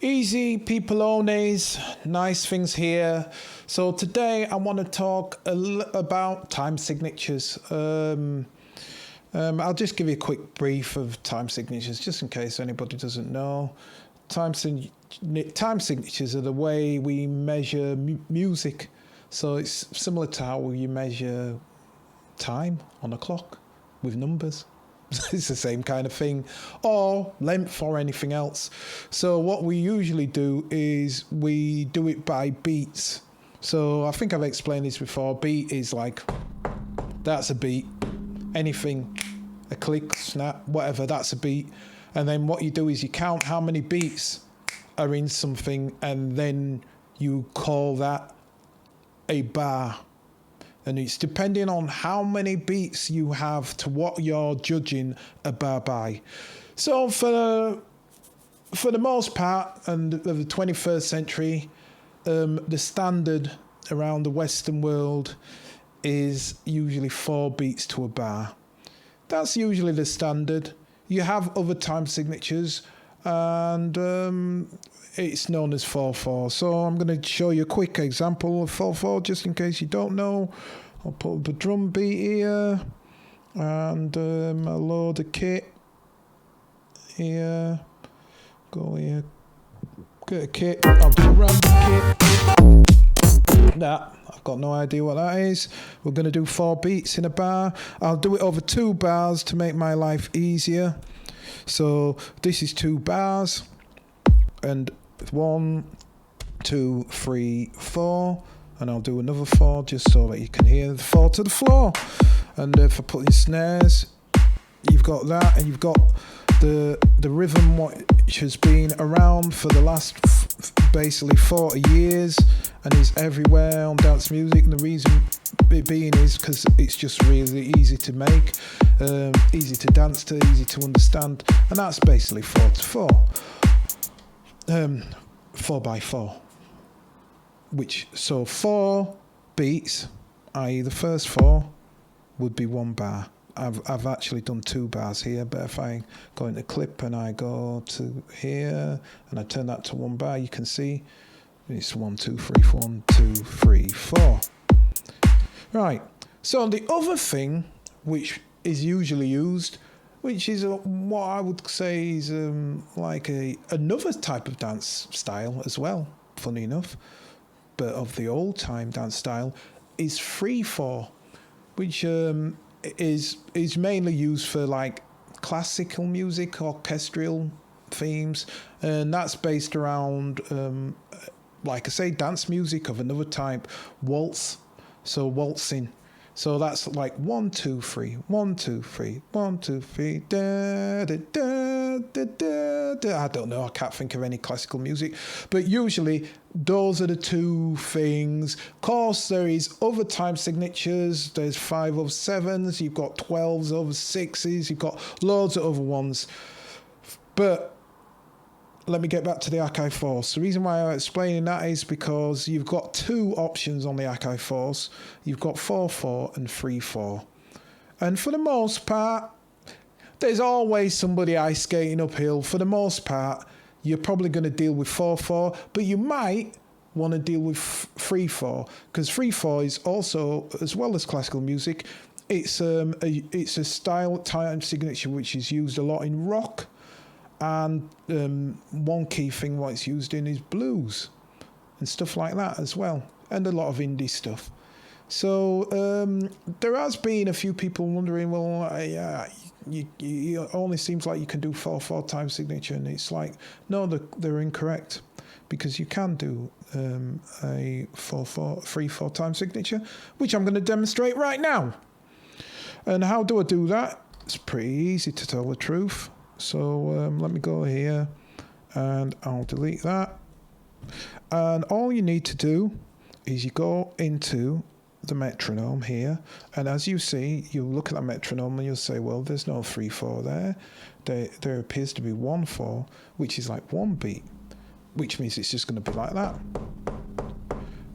Easy people onlys, nice things here. So today I want to talk about time signatures. I'll just give you a quick brief of time signatures, just in case anybody doesn't know. Time signatures are the way we measure music. So it's similar to how you measure time on a clock with numbers. It's the same kind of thing, or length or anything else. So what we usually do is we do it by beats. So I think I've explained this before. Beat is like, that's a beat. Anything, a click, snap, whatever, that's a beat. And then what you do is you count how many beats are in something, and then you call that a bar. And it's depending on how many beats you have to what you're judging a bar by. So for the most part, and of the 21st century, the standard around the Western world is usually 4 beats to a bar. That's usually the standard. You have other time signatures, and it's known as 4/4. So I'm going to show you a quick example of 4/4, just in case you don't know. I'll put up a drum beat here, and a load of kit here. Go here, get a kit. I'll do a random kit. Nah, I've got no idea what that is. We're going to do 4 beats in a bar. I'll do it over 2 bars to make my life easier. So this is 2 bars, and 1, 2, 3, 4, and I'll do another 4 just so that you can hear the 4 to the floor. And if I put in snares, you've got that, and you've got the rhythm which has been around for the last basically 40 years and is everywhere on dance music. And the reason it being is because it's just really easy to make, easy to dance to, easy to understand, and that's basically 4/4. 4/4, so 4 beats, i.e. the first 4 would be 1 bar. I've actually done 2 bars here, but if I go into clip and I go to here and I turn that to 1 bar, you can see it's 1, 2, 3, 1, 2, 3, 4. Right, so the other thing which is usually used, which is what I would say is like another type of dance style as well, funny enough, but of the old time dance style, is 3/4, which is mainly used for like classical music, orchestral themes, and that's based around, like I say, dance music of another type, waltz, so waltzing. So that's like 1, 2, 3, 1, 2, 3, 1, 2, 3, da, da, da, da, da, da. I don't know, I can't think of any classical music, but usually those are the 2 things. Of course, there is other time signatures. There's 5/7s, you've got 12/6s, you've got loads of other ones. But let me get back to the Akai Force. The reason why I'm explaining that is because you've got 2 options on the Akai Force. You've got 4/4 and 3/4. And for the most part, there's always somebody ice skating uphill. For the most part, you're probably going to deal with 4/4, but you might want to deal with 3/4, because 3/4 is also, as well as classical music, it's a style time signature which is used a lot in rock. And one key thing what it's used in is blues and stuff like that as well, and a lot of indie stuff. So there has been a few people wondering, well, it only seems like you can do 4/4 time signature, and it's like, no, they're incorrect, because you can do a 3/4 time signature, which I'm going to demonstrate right now. And how do I do that? It's pretty easy, to tell the truth. So let me go here, and I'll delete that. And all you need to do is you go into the metronome here, and as you see, you look at that metronome and you'll say, well, there's no 3/4 there. There appears to be 1/4, which is like 1 beat, which means it's just going to be like that,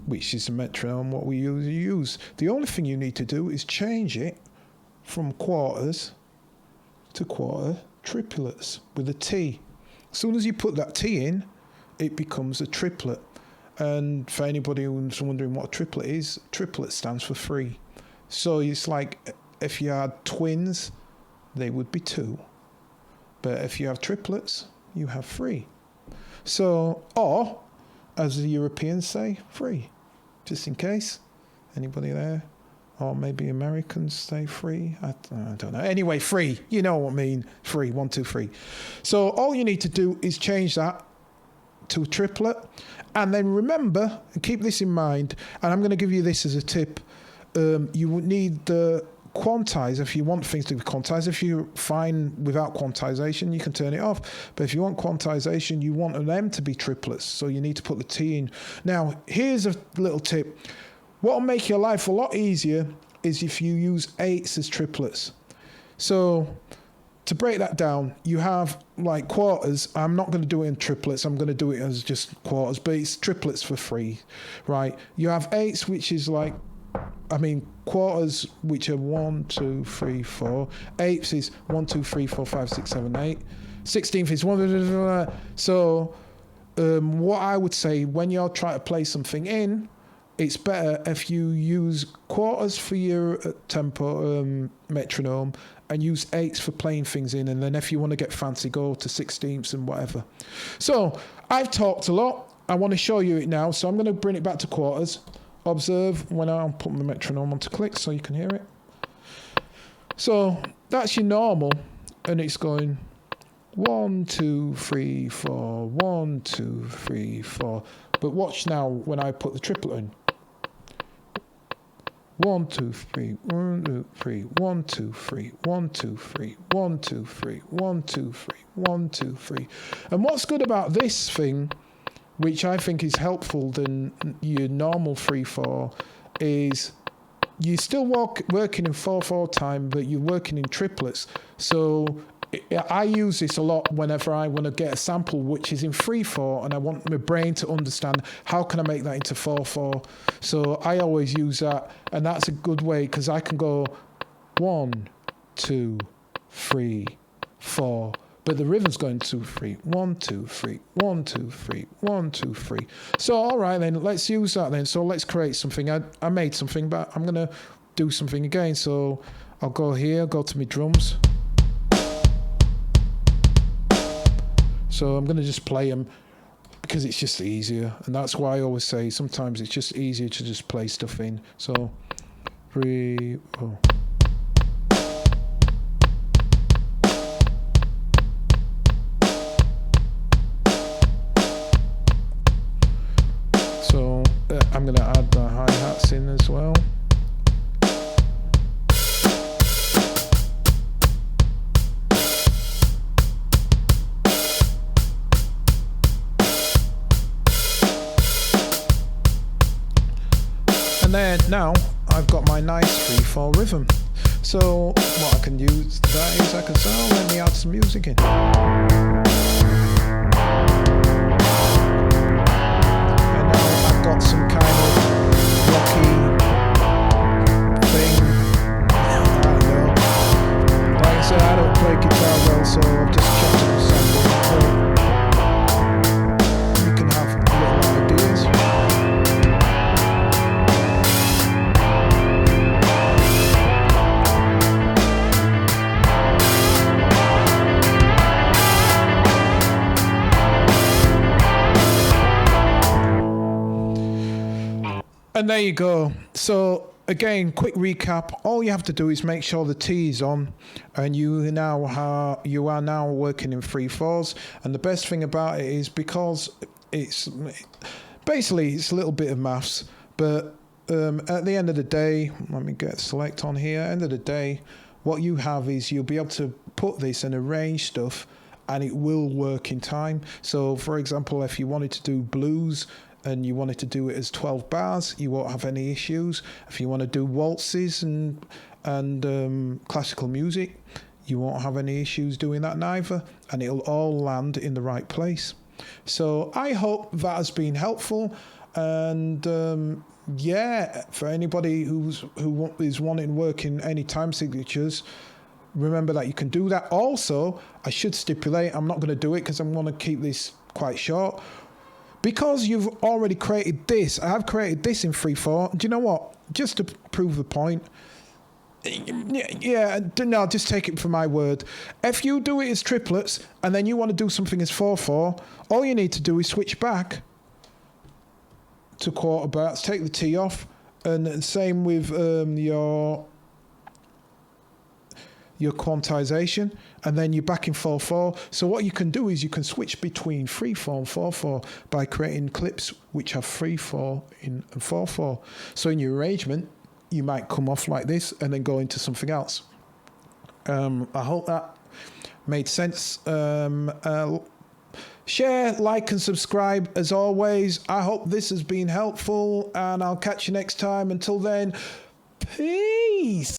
which is the metronome what we usually use. The only thing you need to do is change it from quarters to quarter triplets with a T. As soon as you put that T in, it becomes a triplet. And for anybody who's wondering what a triplet is, triplet stands for 3. So it's like if you had twins, they would be 2. But if you have triplets, you have 3. So, or, as the Europeans say, 3. Just in case. Anybody there? Or maybe Americans say 3. I don't know. Anyway, 3. You know what I mean. 3. 1, 2, 3. So all you need to do is change that to a triplet. And then remember, and keep this in mind, and I'm going to give you this as a tip. You would need the quantize if you want things to be quantized. If you're fine without quantization, you can turn it off. But if you want quantization, you want them to be triplets. So you need to put the T in. Now, here's a little tip. What will make your life a lot easier is if you use 8s as triplets. So to break that down, you have like quarters. I'm not going to do it in triplets. I'm going to do it as just quarters, but it's triplets for 3, right? You have 8s, which is like, quarters, which are 1, 2, 3, 4. 8s is 1, 2, 3, 4, 5, 6, 7, 8. 16th is 1. So what I would say when you're trying to play something in, it's better if you use quarters for your tempo metronome and use 8s for playing things in. And then if you want to get fancy, go to 16ths and whatever. So I've talked a lot. I want to show you it now. So I'm going to bring it back to quarters. Observe when I'm putting the metronome onto clicks so you can hear it. So that's your normal. And it's going 1, 2, 3, 4, 1, 2, 3, 4. But watch now when I put the triplet in. 1, 2, 3, 1, 2, 3, 1, 2, 3, 1, 2, 3, 1, 2, 3, 1, 2, 3, 1, 2, 3. And what's good about this thing, which I think is helpful than your normal 3/4, is you're still working in 4/4 time, but you're working in triplets. So I use this a lot whenever I want to get a sample which is in 3/4, and I want my brain to understand how can I make that into 4/4. So I always use that, and that's a good way because I can go 1, 2, 3, 4. But the rhythm's going 2, 3, 1, 2, 3, 1, 2, 3, 1, 2, 3. So all right then, let's use that then. So let's create something. I made something, but I'm gonna do something again. So I'll go here, go to my drums. So I'm gonna just play them because it's just easier, and that's why I always say sometimes it's just easier to just play stuff in. So 3, 4. I'm going to add the hi-hats in as well. And then now I've got my nice 3/4 rhythm. So what I can use that is I can say, oh, let me add some music in. Got some kind of rocky thing. I don't know. Like I said, I don't play guitar well, so I've just chopped up a sample. But you can have little ideas. And there you go. So again, quick recap. All you have to do is make sure the T is on, and you are now working in 3/4s. And the best thing about it is because it's basically it's a little bit of maths, but at the end of the day, let me get select on here. End of the day, what you have is you'll be able to put this and arrange stuff, and it will work in time. So, for example, if you wanted to do blues and you wanted to do it as 12 bars, you won't have any issues. If you want to do waltzes and classical music, you won't have any issues doing that neither, and it'll all land in the right place. So I hope that has been helpful, and for anybody who is wanting work in any time signatures, remember that you can do that. Also, I should stipulate, I'm not going to do it because I'm going to keep this quite short. because you've already created this, I've created this in 3/4. Do you know what? Just to prove the point, yeah, no, just take it for my word. If you do it as triplets and then you want to do something as 4/4, all you need to do is switch back to quarter bars, take the T off, and same with your quantization, and then you're back in 4/4. So what you can do is you can switch between 3/4 and 4/4 by creating clips which have 3/4 and 4/4. So in your arrangement, you might come off like this and then go into something else. I hope that made sense. Share, like, and subscribe as always. I hope this has been helpful, and I'll catch you next time. Until then, peace.